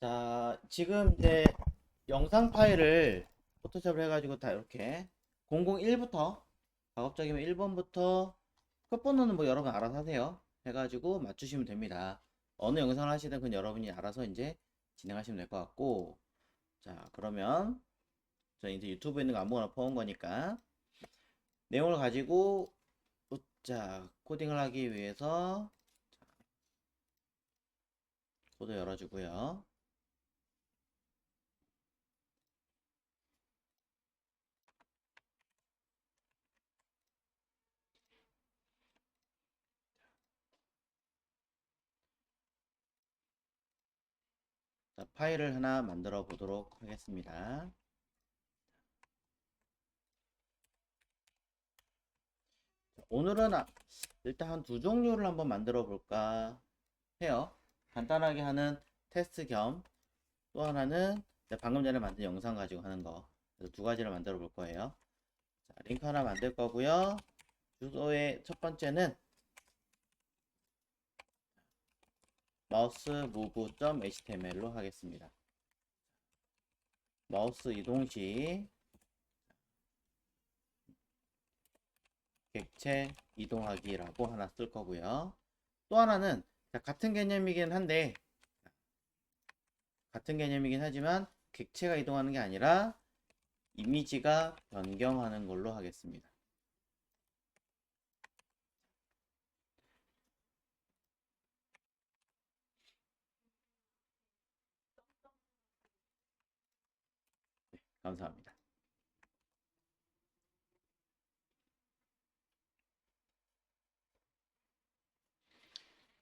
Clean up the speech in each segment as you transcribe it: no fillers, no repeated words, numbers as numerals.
자, 지금 이제 영상 파일을 포토샵을 해가지고 다 이렇게 001부터 작업적이면 1번부터 끝번호는 뭐 여러분 알아서 하세요. 해가지고 맞추시면 됩니다. 어느 영상을 하시든 그건 여러분이 알아서 이제 진행하시면 될 것 같고, 자, 그러면 저 이제 유튜브에 있는 거 아무거나 퍼온 거니까 내용을 가지고 자, 코딩을 하기 위해서 코드 열어주고요. 자, 파일을 하나 만들어 보도록 하겠습니다. 오늘은 일단 한 두 종류를 한번 만들어 볼까 해요. 간단하게 하는 테스트 겸 또 하나는 방금 전에 만든 영상 가지고 하는 거. 그래서 두 가지를 만들어 볼 거예요. 자, 링크 하나 만들 거고요. 주소의 첫 번째는 마우스 move.html로 하겠습니다. 마우스 이동 시 객체 이동하기라고 하나 쓸 거고요. 또 하나는 같은 개념이긴 한데 같은 개념이긴 하지만 객체가 이동하는 게 아니라 이미지가 변경하는 걸로 하겠습니다. 감사합니다.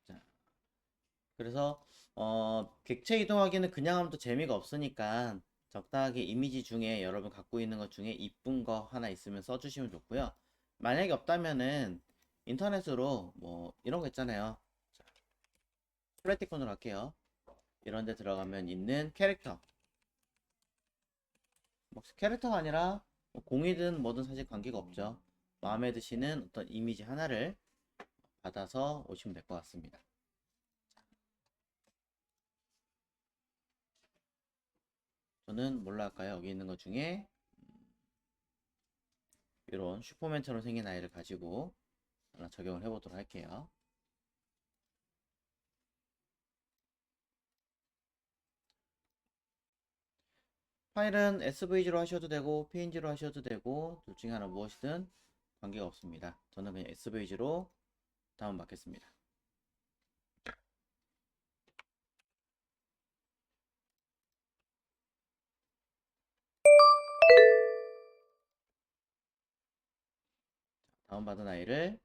자, 그래서 객체 이동하기는 그냥 하면 또 재미가 없으니까 적당하게 이미지 중에 여러분 갖고 있는 것 중에 이쁜 거 하나 있으면 써주시면 좋고요. 만약에 없다면은 인터넷으로 뭐 이런 거 있잖아요. 자, 플래티콘으로 할게요. 이런 데 들어가면 있는 캐릭터. 뭐 캐릭터가 아니라 뭐 공이든 뭐든 사실 관계가 없죠. 마음에 드시는 어떤 이미지 하나를 받아서 오시면 될 것 같습니다. 저는 뭘로 할까요? 여기 있는 것 중에 이런 슈퍼맨처럼 생긴 아이를 가지고 하나 적용을 해보도록 할게요. 파일은 SVG로 하셔도 되고 PNG로 하셔도 되고 둘 중에 하나 무엇이든 관계가 없습니다. 저는 그냥 SVG로 다운받겠습니다. 다운받은 아이를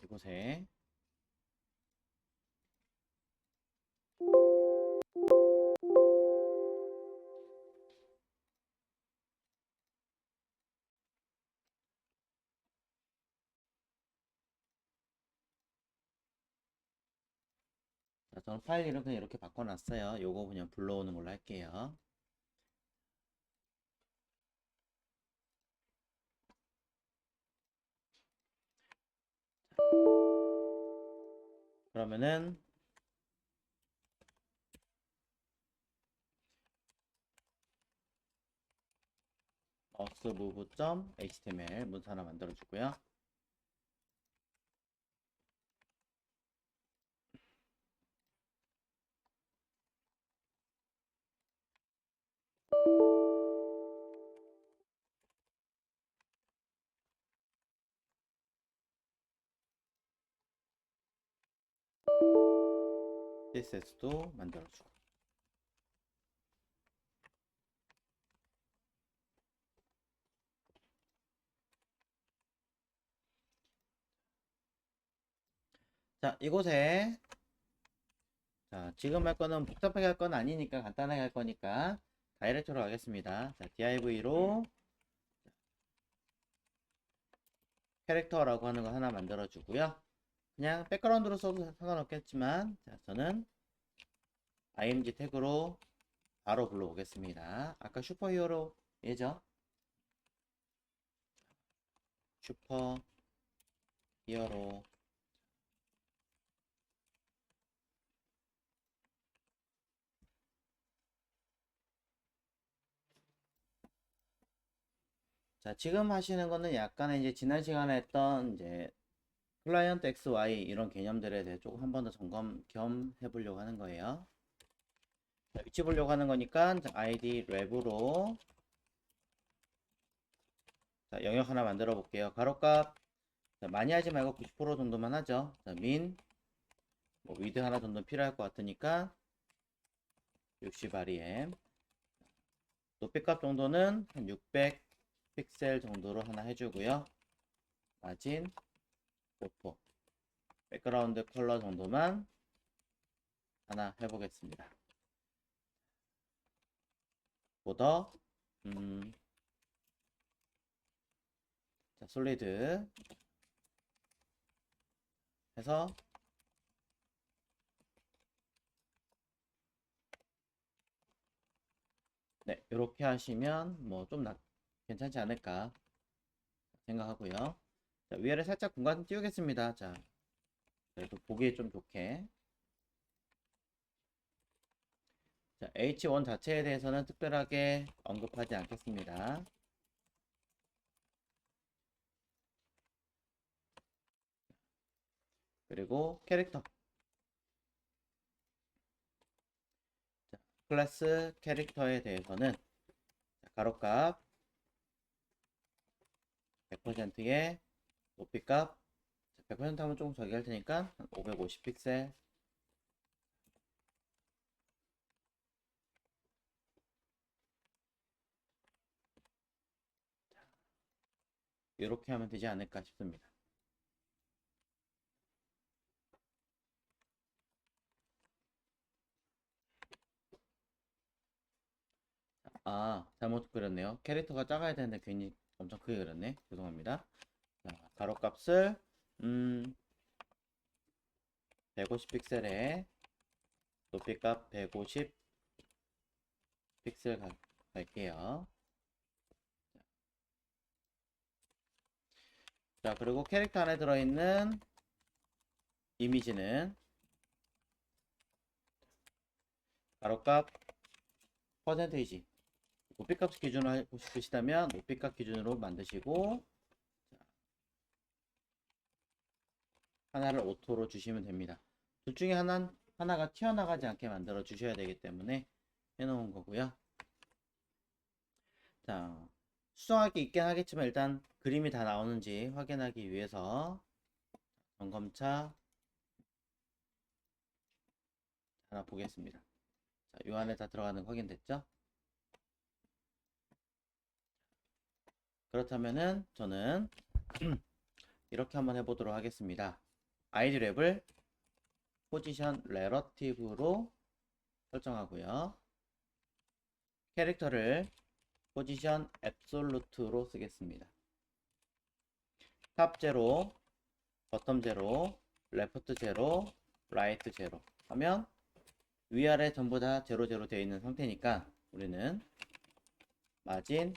이곳에 자, 저는 파일 이름 그냥 이렇게 바꿔놨어요. 요거 그냥 불러오는 걸로 할게요. 그러면은 move.html 문서 하나 만들어 주고요. CSS도 만들어 주고 자, 이곳에 자, 지금 할 거는 복잡하게 할 건 아니니까 간단하게 할 거니까 다이렉트로 가겠습니다. 자, div로 캐릭터라고 하는 거 하나 만들어 주고요. 그냥 백그라운드로 써도 상관없겠지만 자, 저는 img 태그로 바로 불러오겠습니다. 아까 슈퍼히어로 예죠? 슈퍼 히어로. 자, 지금 하시는 거는 약간의 이제 지난 시간에 했던 이제 클라이언트 XY 이런 개념들에 대해 조금 한 번 더 점검 겸 해보려고 하는 거예요. 자, 위치 보려고 하는 거니까 id 랩으로 자, 영역 하나 만들어 볼게요. 가로값 자, 많이 하지 말고 90% 정도만 하죠. 자, 뭐 위드 하나 정도 필요할 것 같으니까 60rem. 높이값 정도는 한 600 픽셀 정도로 하나 해주고요. 마진 오토 백그라운드 컬러 정도만 하나 해보겠습니다. 보더 자, 솔리드 해서 네, 이렇게 하시면 뭐 좀 괜찮지 않을까 생각하고요. 자, 위아래 살짝 공간 띄우겠습니다. 자, 그래도 보기 좀 좋게. 자, H1 자체에 대해서는 특별하게 언급하지 않겠습니다. 그리고 캐릭터. 자, 클래스 캐릭터에 대해서는 가로값 100%의 높이값 100% 하면 조금 저기 할 테니까 550 픽셀. 이렇게 하면 되지 않을까 싶습니다. 아, 잘못 그렸네요. 캐릭터가 작아야 되는데 괜히 엄청 크게 그렸네. 죄송합니다. 자, 가로값을 150 픽셀에 높이값 150 픽셀 갈게요. 자, 그리고 캐릭터 안에 들어있는 이미지는 가로값 퍼센테이지 높이값 기준으로 하고 싶으시다면 높이값 기준으로 만드시고 자, 하나를 오토로 주시면 됩니다. 둘 중에 하나가 튀어나가지 않게 만들어 주셔야 되기 때문에 해놓은 거고요. 자, 수정할 게 있긴 하겠지만 일단 그림이 다 나오는지 확인하기 위해서 점검차 하나 보겠습니다. 자, 이 안에 다 들어가는 거 확인됐죠? 그렇다면은 저는 이렇게 한번 해보도록 하겠습니다. id 랩을 포지션 렐러티브로 설정하고요. 캐릭터를 포지션 앱솔루트로 쓰겠습니다. 탑 제로, 버텀 제로, 레프트 제로, 라이트 제로 하면 위아래 전부 다 제로 제로 되어 있는 상태니까 우리는 마진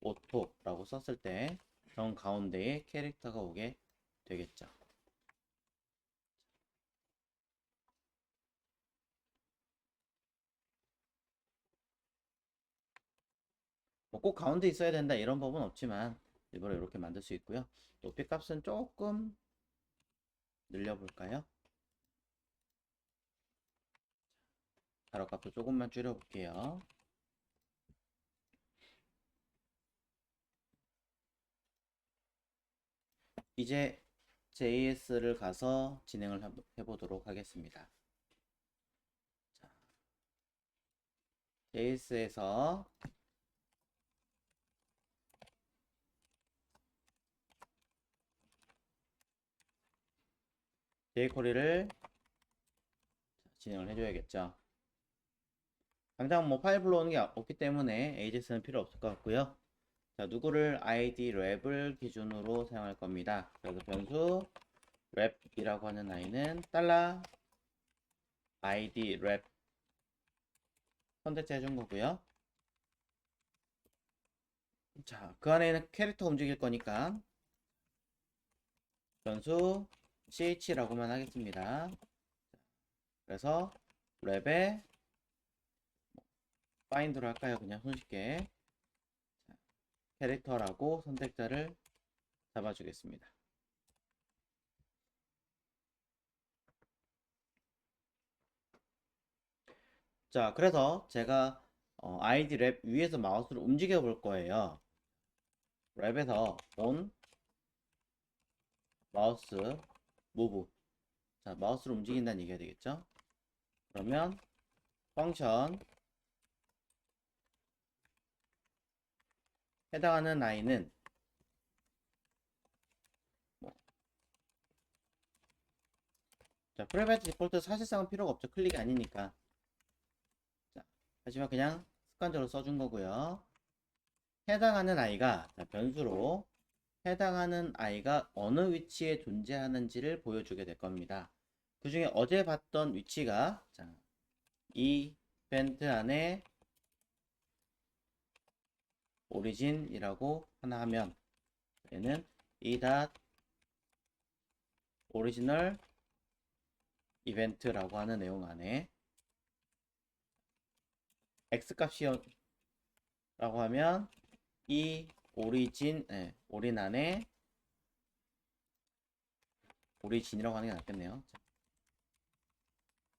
오토라고 썼을 때 정 가운데에 캐릭터가 오게 되겠죠. 뭐 꼭 가운데 있어야 된다 이런 법은 없지만 일부러 이렇게 만들 수 있고요. 높이 값은 조금 늘려볼까요? 가로 값도 조금만 줄여볼게요. 이제 JS를 가서 진행을 해보도록 하겠습니다. 자, JS에서 jQuery를 진행을 해줘야겠죠. 당장 뭐 파일 불러오는 게 없기 때문에 AJS는 필요 없을 것 같고요. 자, 누구를 id 랩을 기준으로 사용할 겁니다. 그래서 변수 랩이라고 하는 아이는 달러 id 랩 선택지 해준 거고요. 자, 그 안에는 캐릭터 움직일 거니까 변수 ch라고만 하겠습니다. 그래서 랩에 find로 할까요? 그냥 손쉽게 캐릭터라고 선택자를 잡아주겠습니다. 자, 그래서 제가 id 랩 위에서 마우스를 움직여 볼 거예요. 랩에서 on 마우스 move. 자, 마우스를 움직인다는 얘기가 되겠죠? 그러면 펑션 해당하는 i는 자, 프라이빗 디폴트 사실상은 필요가 없죠. 클릭이 아니니까. 자, 하지만 그냥 습관적으로 써준 거고요. 해당하는 i가 자, 변수로 해당하는 i가 어느 위치에 존재하는지를 보여주게 될 겁니다. 그 중에 어제 봤던 위치가 자, 이 이벤트 안에 오리진이라고 하나 하면 얘는 이 닷 오리지널 이벤트라고 하는 내용 안에 x 값이라고 하면 이 오리진 오린 안에 오리진이라고 하는 게 낫겠네요. 자,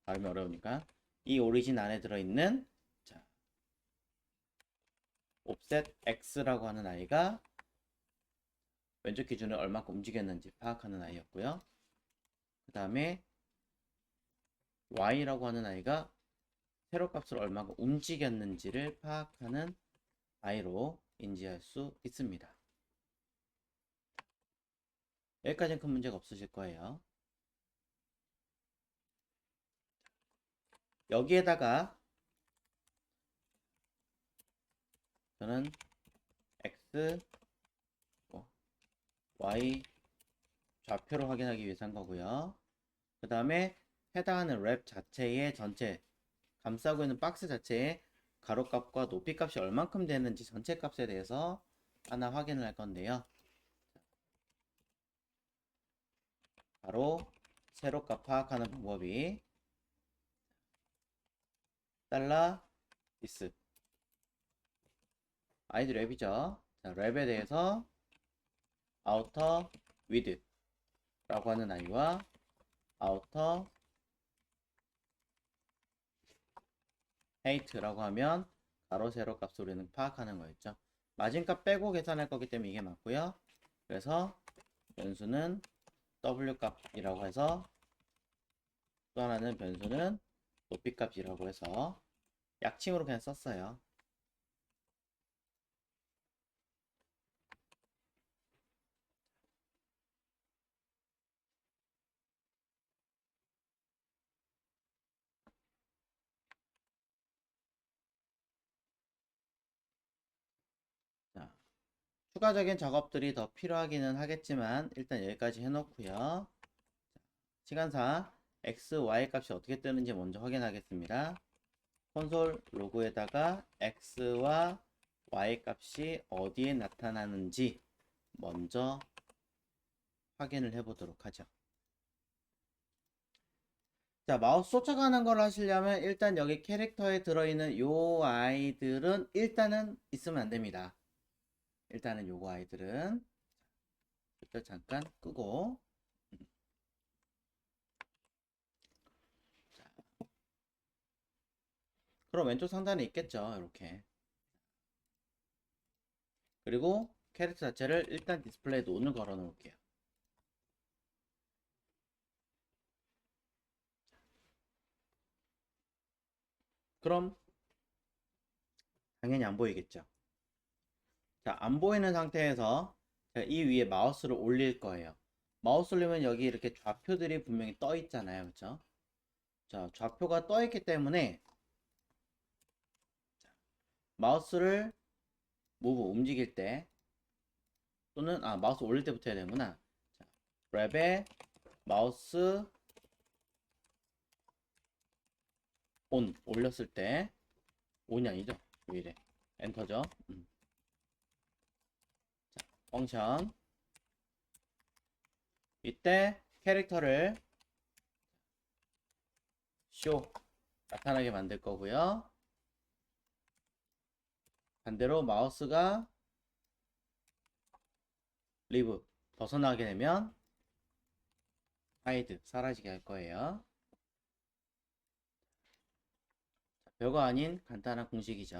발음이 어려우니까 이 오리진 안에 들어있는 자, offset x라고 하는 아이가 왼쪽 기준을 얼마큼 움직였는지 파악하는 아이였고요. 그 다음에 y라고 하는 아이가 세로 값을 얼마큼 움직였는지를 파악하는 아이로 인지할 수 있습니다. 여기까지는 큰 문제가 없으실 거예요. 여기에다가 저는 x, y 좌표로 확인하기 위해서 한 거고요. 그 다음에 해당하는 랩 자체의 전체 감싸고 있는 박스 자체의 가로값과 높이값이 얼만큼 되는지 전체 값에 대해서 하나 확인을 할 건데요. 바로 세로값 파악하는 방법이 달러 디스 id 랩이죠. 자, 랩에 대해서 outer width 라고 하는 아이와 outer height라고 하면 가로 세로 값을 우리는 파악하는 거였죠. 마진값 빼고 계산할 거기 때문에 이게 맞고요. 그래서 변수는 w 값이라고 해서 또 하나는 변수는 높이 값이라고 해서 약칭으로 그냥 썼어요. 자, 추가적인 작업들이 더 필요하기는 하겠지만 일단 여기까지 해놓고요. 시간상 x, y 값이 어떻게 뜨는지 먼저 확인하겠습니다. 콘솔 로그에다가 x와 y 값이 어디에 나타나는지 먼저 확인을 해보도록 하죠. 자, 마우스 쫓아가는 걸 하시려면 일단 여기 캐릭터에 들어있는 요 아이들은 일단은 있으면 안 됩니다. 일단은 요거 아이들은 일단 잠깐 끄고 자, 그럼 왼쪽 상단에 있겠죠. 이렇게. 그리고 캐릭터 자체를 일단 디스플레이 논을 걸어 놓을게요. 그럼 당연히 안 보이겠죠. 자, 안 보이는 상태에서 이 위에 마우스를 올릴 거예요. 마우스 올리면 여기 이렇게 좌표들이 분명히 떠 있잖아요. 그쵸? 자, 좌표가 떠 있기 때문에 마우스를 무브 움직일 때 또는 마우스 올릴 때부터 해야 되는구나. 자, 랩에 마우스 온 올렸을 때 온이 아니죠? 왜 이래? 엔터죠? 자, 펑션 이때 캐릭터를 쇼 나타나게 만들 거고요. 반대로 마우스가 리브 벗어나게 되면 하이드 사라지게 할 거예요. 별거 아닌 간단한 공식이죠.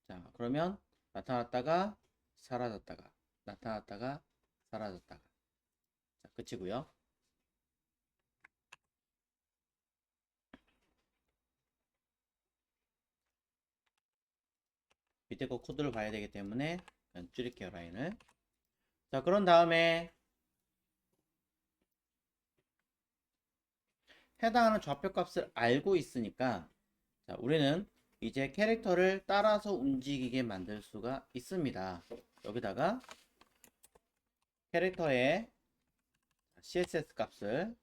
자, 그러면 나타났다가 사라졌다가 나타났다가 사라졌다가. 자, 끝이고요. 밑에 거 코드를 봐야 되기 때문에 그냥 줄일게요, 라인을. 자, 그런 다음에 해당하는 좌표 값을 알고 있으니까, 자, 우리는 이제 캐릭터를 따라서 움직이게 만들 수가 있습니다. 여기다가 캐릭터의 CSS 값을,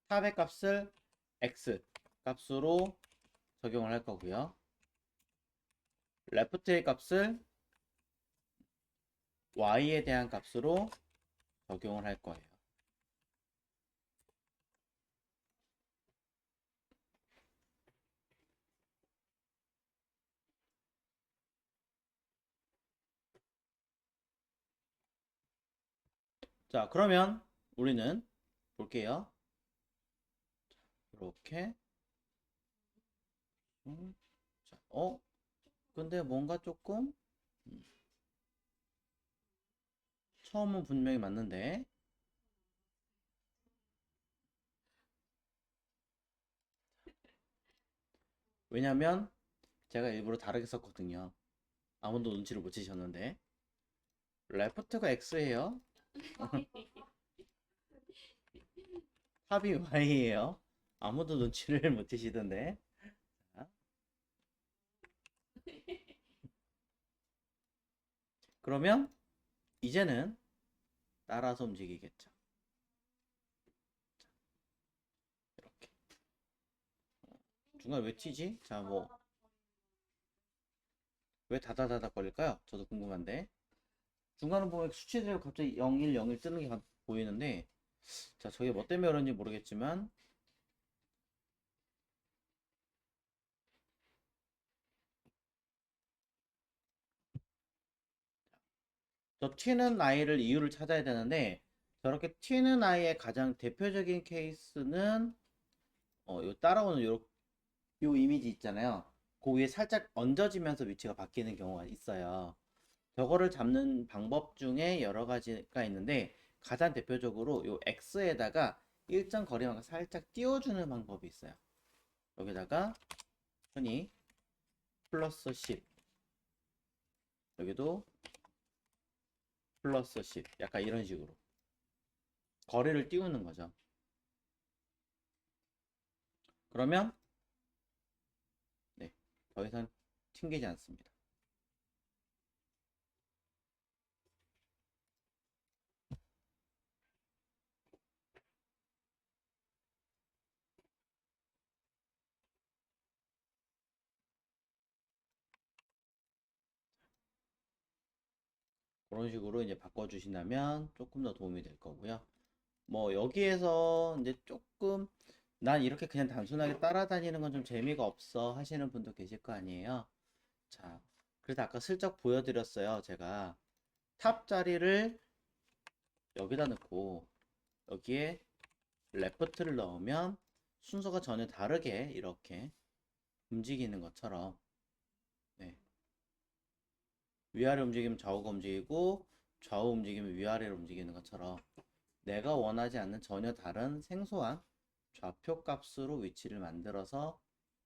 탑의 값을 X 값으로 적용을 할 거고요. 레프트의 값을 Y에 대한 값으로 적용을 할 거예요. 자, 그러면 우리는 볼게요. 이렇게. 자, 근데 뭔가 조금 처음은 분명히 맞는데 왜냐면 제가 일부러 다르게 썼거든요. 아무도 눈치를 못 채셨는데 레프트가 X예요. 탑이 Y예요. 아무도 눈치를 못 채시던데. 자, 그러면 이제는 따라서 움직이겠죠. 이렇게. 중간에 왜 튀지? 자, 뭐 왜 다다다닥 걸릴까요? 저도 궁금한데. 중간에 보면 수치대로 갑자기 01, 01 뜨는 게 보이는데, 자, 저게 뭐 때문에 그런지 모르겠지만, 저 튀는 아이를 이유를 찾아야 되는데, 저렇게 튀는 아이의 가장 대표적인 케이스는, 요 따라오는 요 이미지 있잖아요. 그 위에 살짝 얹어지면서 위치가 바뀌는 경우가 있어요. 저거를 잡는 방법 중에 여러 가지가 있는데, 가장 대표적으로 요 X에다가 일정 거리만큼 살짝 띄워주는 방법이 있어요. 여기다가 흔히 플러스 10, 여기도 플러스 10, 약간 이런 식으로 거리를 띄우는 거죠. 그러면 네, 더 이상 튕기지 않습니다. 그런 식으로 이제 바꿔주신다면 조금 더 도움이 될 거고요. 뭐 여기에서 이제 조금 난 이렇게 그냥 단순하게 따라다니는 건 좀 재미가 없어 하시는 분도 계실 거 아니에요. 자, 그래서 아까 슬쩍 보여드렸어요. 제가 탑 자리를 여기다 넣고 여기에 레프트를 넣으면 순서가 전혀 다르게 이렇게 움직이는 것처럼, 네. 위아래 움직이면 좌우가 움직이고 좌우 움직이면 위아래로 움직이는 것처럼 내가 원하지 않는 전혀 다른 생소한 좌표 값으로 위치를 만들어서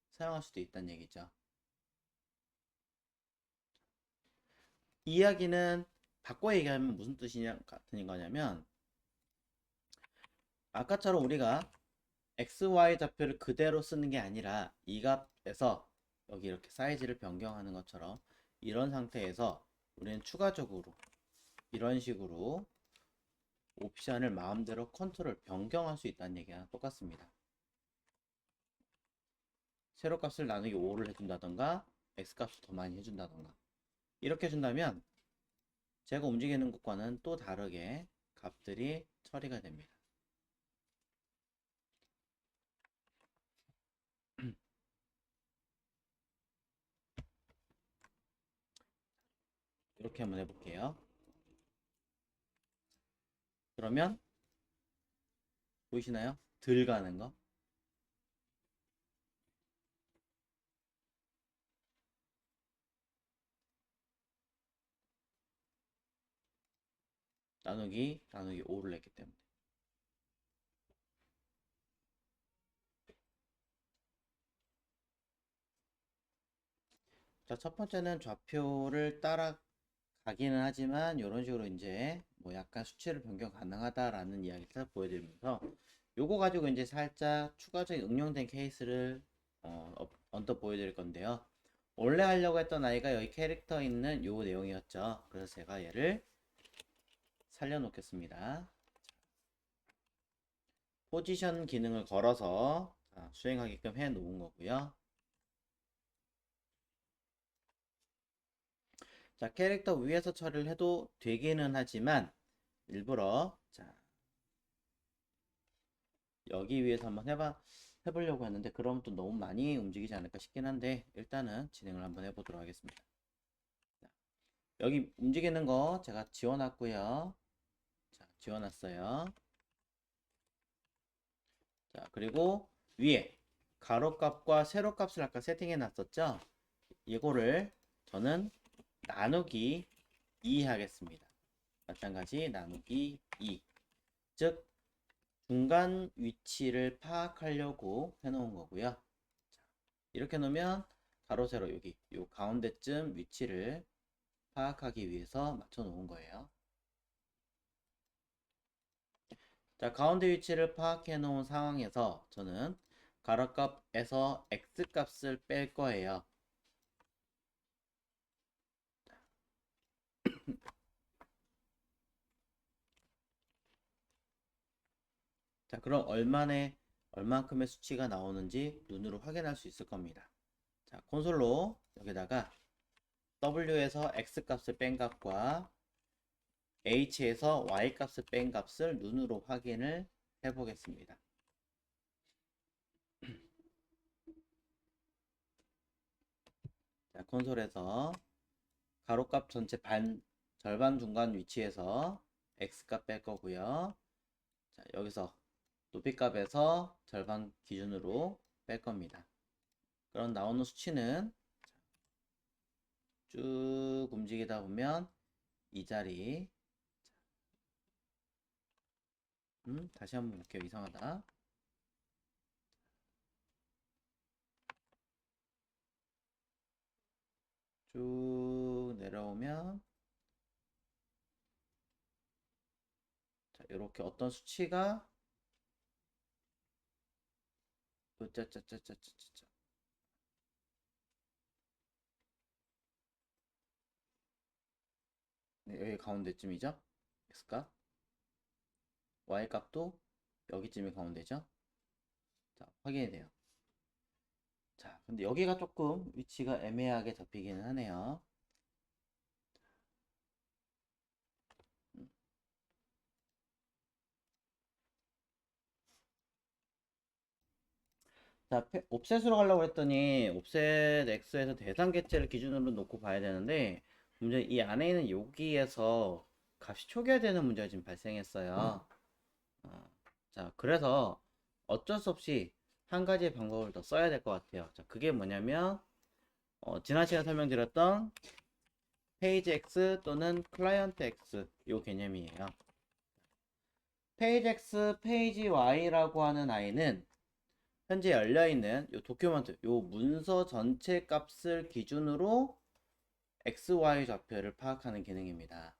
사용할 수도 있다는 얘기죠. 이야기는 바꿔 얘기하면 무슨 뜻이냐 같은 거냐면, 아까처럼 우리가 XY 좌표를 그대로 쓰는 게 아니라 이 값에서 여기 이렇게 사이즈를 변경하는 것처럼 이런 상태에서 우리는 추가적으로 이런 식으로 옵션을 마음대로 컨트롤 변경할 수 있다는 얘기랑 똑같습니다. 세로 값을 나누기 5를 해준다던가 X 값을 더 많이 해준다던가 이렇게 해준다면 제가 움직이는 것과는 또 다르게 값들이 처리가 됩니다. 이렇게 한번 해볼게요. 그러면 보이시나요? 들 가는 거. 나누기 5를 냈기 때문에. 자, 첫 번째는 좌표를 따라가기는 하지만 이런 식으로 이제 뭐 약간 수치를 변경 가능하다라는 이야기를 보여드리면서 요거 가지고 이제 살짝 추가적인 응용된 케이스를 언뜻 보여드릴 건데요. 원래 하려고 했던 아이가 여기 캐릭터 있는 요 내용이었죠. 그래서 제가 얘를 살려놓겠습니다. 포지션 기능을 걸어서 수행하게끔 해 놓은 거고요. 자, 캐릭터 위에서 처리를 해도 되기는 하지만 일부러 여기 위에서 한번 해보려고 했는데 그러면 또 너무 많이 움직이지 않을까 싶긴 한데 일단은 진행을 한번 해보도록 하겠습니다. 자, 여기 움직이는 거 제가 지워놨고요. 자, 지워놨어요. 자, 그리고 위에 가로값과 세로값을 아까 세팅해 놨었죠. 이거를 저는 나누기 2 하겠습니다. 마찬가지 나누기 2. 즉 중간 위치를 파악하려고 해놓은 거고요. 자, 이렇게 놓으면 가로 세로 여기 요 가운데쯤 위치를 파악하기 위해서 맞춰 놓은 거예요. 자, 가운데 위치를 파악해 놓은 상황에서 저는 가로값에서 x값을 뺄 거예요. 자, 그럼 얼만큼의 수치가 나오는지 눈으로 확인할 수 있을 겁니다. 자, 콘솔로 여기다가 W에서 X값을 뺀 값과 H에서 Y값을 뺀 값을 눈으로 확인을 해 보겠습니다. 자, 콘솔에서 가로값 전체 절반 중간 위치에서 X값 뺄 거고요. 자, 여기서 높이값에서 절반 기준으로 뺄 겁니다. 그럼 나오는 수치는 쭉 움직이다 보면 이 자리 다시 한번 볼게요. 이상하다. 쭉 내려오면 자, 이렇게 어떤 수치가 짜짜짜짜짜짜 네, 여기 가운데쯤이죠. X값 Y값도 여기쯤이 가운데죠. 자, 확인이 돼요. 자, 근데 여기가 조금 위치가 애매하게 잡히기는 하네요. 자, 옵셋으로 가려고 했더니 옵셋 X에서 대상 객체를 기준으로 놓고 봐야 되는데 문제 이 안에 있는 여기에서 값이 초기화되는 문제가 지금 발생했어요. 자, 그래서 어쩔 수 없이 한 가지의 방법을 더 써야 될 것 같아요. 자, 그게 뭐냐면 지난 시간에 설명드렸던 페이지 X 또는 클라이언트 X 요 개념이에요. 페이지 X, 페이지 Y라고 하는 아이는 현재 열려있는 요 도큐먼트, 요 문서 전체 값을 기준으로 XY 좌표를 파악하는 기능입니다.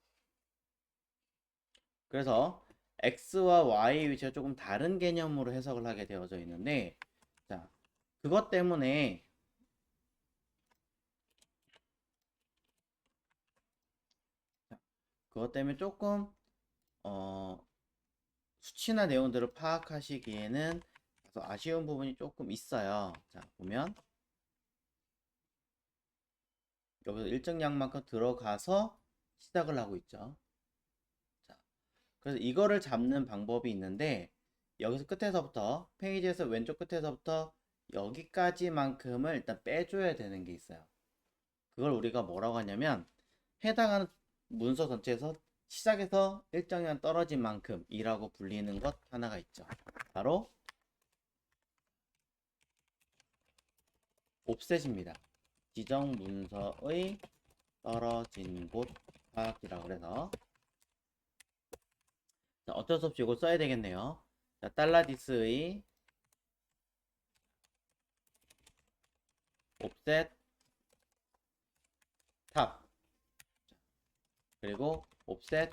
그래서 X와 Y 위치가 조금 다른 개념으로 해석을 하게 되어져 있는데, 자, 그것 때문에 조금 수치나 내용들을 파악하시기에는 아쉬운 부분이 조금 있어요. 자, 보면 여기서 일정 양만큼 들어가서 시작을 하고 있죠. 자, 그래서 이거를 잡는 방법이 있는데 여기서 끝에서부터 페이지에서 왼쪽 끝에서부터 여기까지만큼을 일단 빼줘야 되는 게 있어요. 그걸 우리가 뭐라고 하냐면 해당하는 문서 전체에서 시작해서 일정량 떨어진 만큼이라고 불리는 것 하나가 있죠. 바로 옵셋입니다. 지정 문서의 떨어진 곳 파악이라고 그래서 자, 어쩔 수 없이 이걸 써야 되겠네요. 자, 달라디스의 옵셋 탑 그리고 옵셋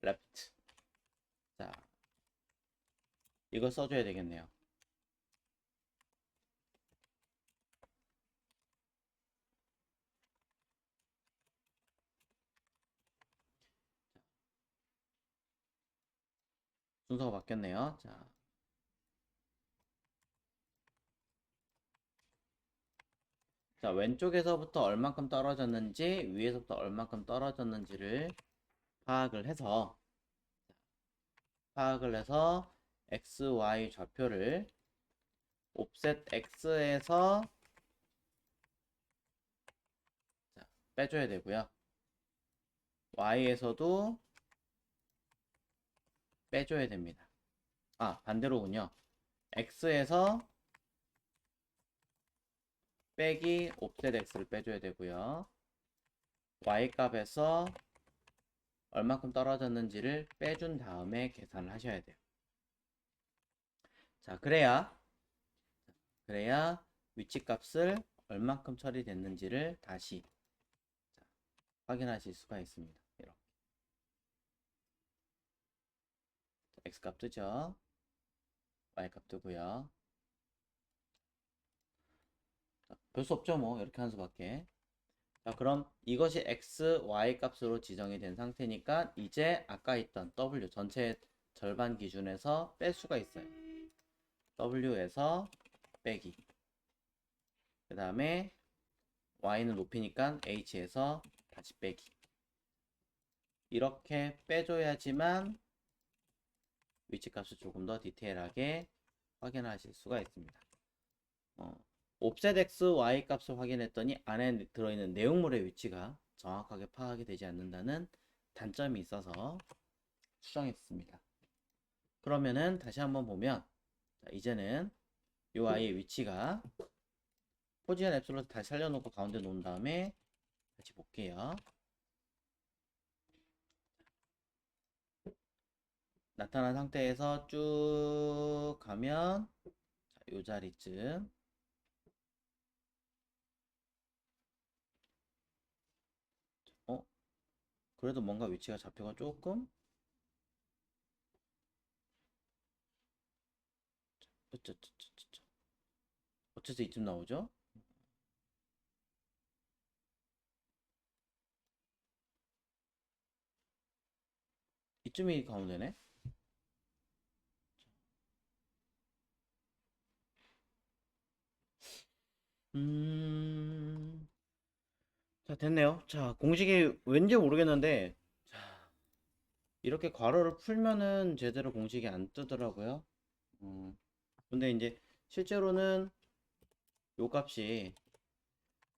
레프트. 자, 이거 써줘야 되겠네요. 순서가 바뀌었네요. 자, 왼쪽에서부터 얼만큼 떨어졌는지 위에서부터 얼만큼 떨어졌는지를 파악을 해서 x, y 좌표를 옵셋 x에서 빼줘야 되고요. y에서도 빼줘야 됩니다. 아, 반대로군요. x에서 빼기 옵셋 x를 빼줘야 되고요. y 값에서 얼마큼 떨어졌는지를 빼준 다음에 계산을 하셔야 돼요. 자, 그래야 위치 값을 얼마큼 처리됐는지를 다시 확인하실 수가 있습니다. 이렇게 x 값 뜨죠. y 값 뜨고요. 별 수 없죠, 뭐 이렇게 하는 수밖에. 자, 그럼 이것이 x, y 값으로 지정이 된 상태니까 이제 아까 있던 w 전체 절반 기준에서 뺄 수가 있어요. w에서 빼기. 그 다음에 y는 높이니까 h에서 다시 빼기. 이렇게 빼줘야지만 위치값을 조금 더 디테일하게 확인하실 수가 있습니다. 옵셋 x, y 값을 확인했더니 안에 들어있는 내용물의 위치가 정확하게 파악이 되지 않는다는 단점이 있어서 수정했습니다. 그러면은 다시 한번 보면 자, 이제는 이 아이의 위치가 포지션 앱솔루트 다시 살려놓고 가운데 놓은 다음에 다시 볼게요. 나타난 상태에서 쭉 가면 자, 이 자리쯤 그래도 뭔가 위치가 좌표가 조금 어째서 이쯤 나오죠? 이쯤이 가운데네? 자, 됐네요. 자, 공식이 왠지 모르겠는데, 자, 이렇게 괄호를 풀면은 제대로 공식이 안 뜨더라고요. 근데 이제 실제로는 요 값이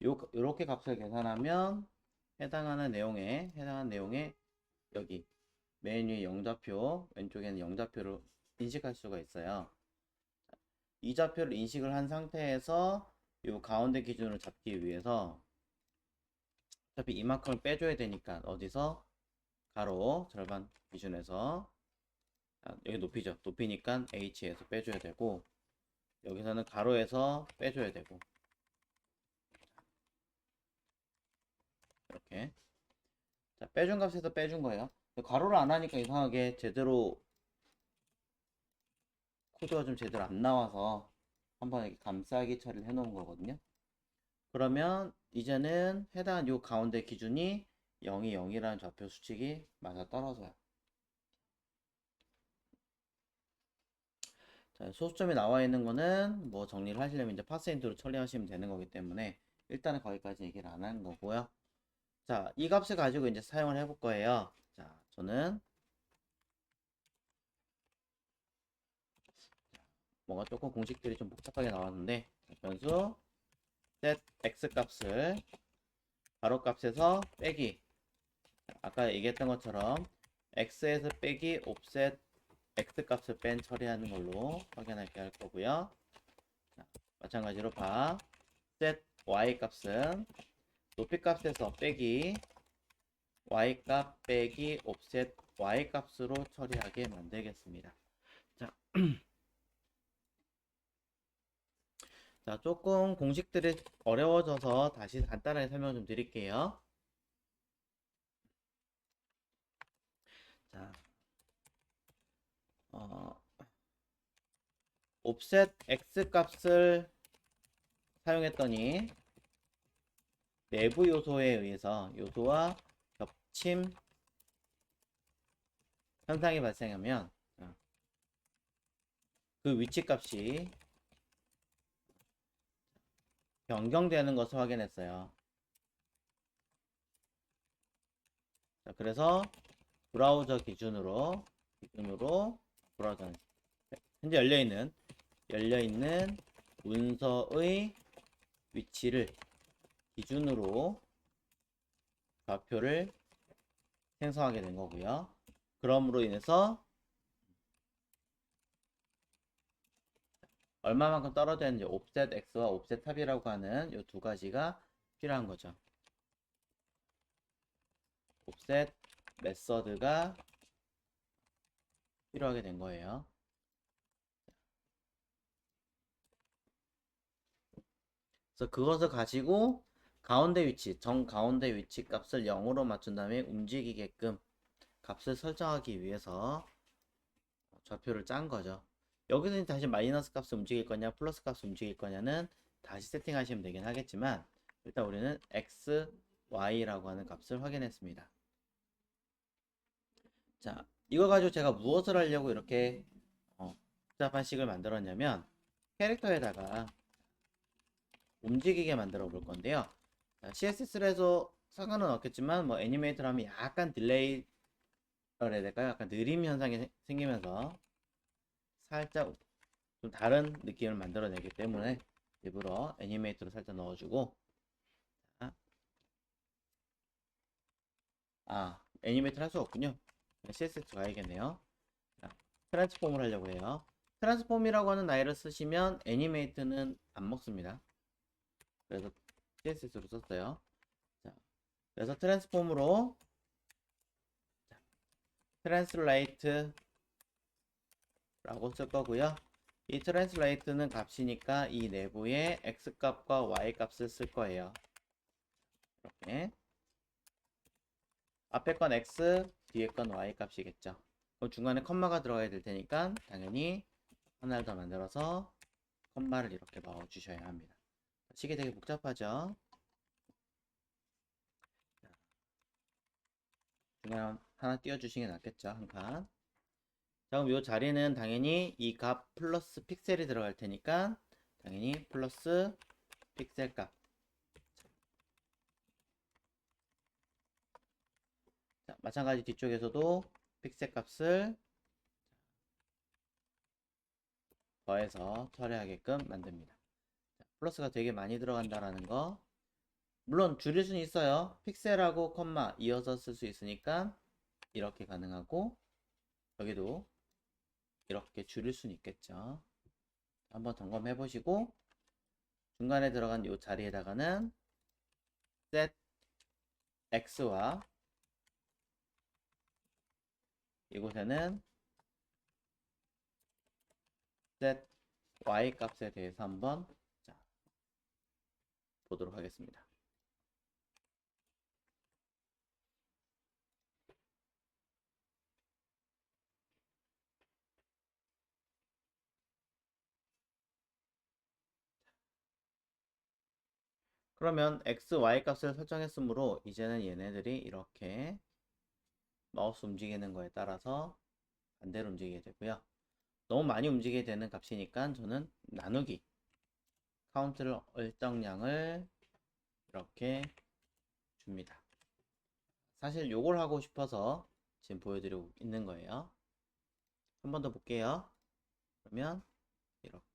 요렇게 값을 계산하면 해당하는 내용에 여기 맨 위에 영좌표, 왼쪽에는 영좌표를 인식할 수가 있어요. 이 좌표를 인식을 한 상태에서 요 가운데 기준을 잡기 위해서 어차피 이만큼을 빼줘야 되니까 어디서 가로 절반 기준에서 여기 높이죠. 높이니까 h에서 빼줘야 되고 여기서는 가로에서 빼줘야 되고 이렇게 자, 빼준 값에서 빼준 거예요. 가로를 안 하니까 이상하게 제대로 코드가 좀 제대로 안 나와서 한번 이렇게 감싸기 처리를 해 놓은 거거든요. 그러면 이제는 해당한 요 가운데 기준이 0이 0이라는 좌표 수칙이 맞아 떨어져요. 자, 소수점이 나와 있는 거는 뭐 정리를 하시려면 이제 파스인트로 처리하시면 되는 거기 때문에 일단은 거기까지 얘기를 안 하는 거고요. 자, 이 값을 가지고 이제 사용을 해볼 거예요. 자, 저는 뭔가 조금 공식들이 좀 복잡하게 나왔는데, 변수 set x 값을 가로 값에서 빼기, 아까 얘기했던 것처럼 x에서 빼기 offset x 값을 뺀 처리하는 걸로 확인하게 할 거고요. 자, 마찬가지로 바 set y 값은 높이 값에서 빼기 y 값 빼기 offset y 값으로 처리하게 만들겠습니다. 자, 자, 조금 공식들이 어려워져서 다시 간단하게 설명 좀 드릴게요. 자, offset x 값을 사용했더니 내부 요소에 의해서 요소와 겹침 현상이 발생하면 그 위치 값이 변경되는 것을 확인했어요. 자, 그래서 브라우저 기준으로 브라우저 현재 열려있는 문서의 위치를 기준으로 좌표를 생성하게 된 거고요. 그럼으로 인해서 얼마만큼 떨어져 있는지 offset x와 offset 탑이라고 하는 이 두 가지가 필요한 거죠. offset 메서드가 필요하게 된 거예요. 그래서 그것을 가지고 가운데 위치, 정가운데 위치 값을 0으로 맞춘 다음에 움직이게끔 값을 설정하기 위해서 좌표를 짠 거죠. 여기서 다시 마이너스 값을 움직일 거냐 플러스 값을 움직일 거냐는 다시 세팅하시면 되긴 하겠지만 일단 우리는 x, y라고 하는 값을 확인했습니다. 자, 이거 가지고 제가 무엇을 하려고 이렇게 복잡한 식을 만들었냐면 캐릭터에다가 움직이게 만들어 볼 건데요. CSS로 해서 상관은 없겠지만 뭐 애니메이터를 하면 약간 딜레이를 해야 될까요? 약간 느림 현상이 생기면서 살짝 좀 다른 느낌을 만들어내기 때문에 일부러 애니메이터를 살짝 넣어주고 애니메이터를 할 수 없군요. CSS 가야겠네요. 트랜스폼을 하려고 해요. 트랜스폼이라고 하는 나이를 쓰시면 애니메이트는 안 먹습니다. 그래서 CSS로 썼어요. 자, 그래서 트랜스폼으로 트랜슬레이트 라고 쓸 거고요. 이 트랜슬레이트는 값이니까 이 내부에 x 값과 y 값을 쓸 거예요. 이렇게 앞에 건 x, 뒤에 건 y 값이겠죠. 그럼 중간에 컴마가 들어가야 될 테니까 당연히 하나를 더 만들어서 컴마를 이렇게 넣어 주셔야 합니다. 식이 되게 복잡하죠. 중간에 하나 띄워 주시는 게 낫겠죠. 한 칸. 자, 그럼 이 자리는 당연히 이 값 플러스 픽셀이 들어갈 테니까 당연히 플러스 픽셀 값. 자, 마찬가지 뒤쪽에서도 픽셀 값을 더해서 처리하게끔 만듭니다. 자, 플러스가 되게 많이 들어간다라는 거. 물론 줄일 수는 있어요. 픽셀하고 컴마 이어서 쓸 수 있으니까 이렇게 가능하고 여기도 이렇게 줄일 수는 있겠죠. 한번 점검해 보시고 중간에 들어간 이 자리에다가는 set x와 이곳에는 set y 값에 대해서 한번 보도록 하겠습니다. 그러면 x, y 값을 설정했으므로 이제는 얘네들이 이렇게 마우스 움직이는 거에 따라서 반대로 움직이게 되고요. 너무 많이 움직이게 되는 값이니까 저는 나누기 카운트를 일정량을 이렇게 줍니다. 사실 요걸 하고 싶어서 지금 보여드리고 있는 거예요. 한 번 더 볼게요. 그러면 이렇게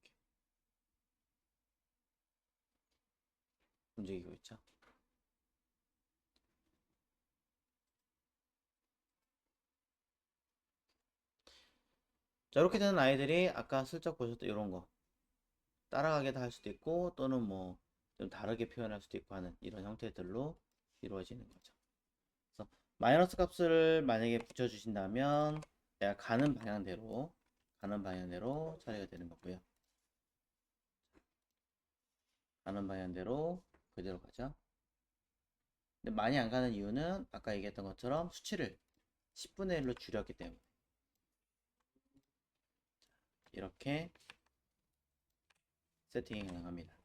움직이고 있죠. 자, 이렇게 되는 아이들이 아까 슬쩍 보셨던 이런 거 따라가게도 할 수도 있고, 또는 뭐 좀 다르게 표현할 수도 있고 하는 이런 형태들로 이루어지는 거죠. 그래서 마이너스 값을 만약에 붙여주신다면 내가 가는 방향대로 처리가 되는 거고요. 가는 방향대로 그대로 가죠. 근데 많이 안 가는 이유는 아까 얘기했던 것처럼 수치를 10분의 1로 줄였기 때문에 이렇게 세팅이 가능합니다.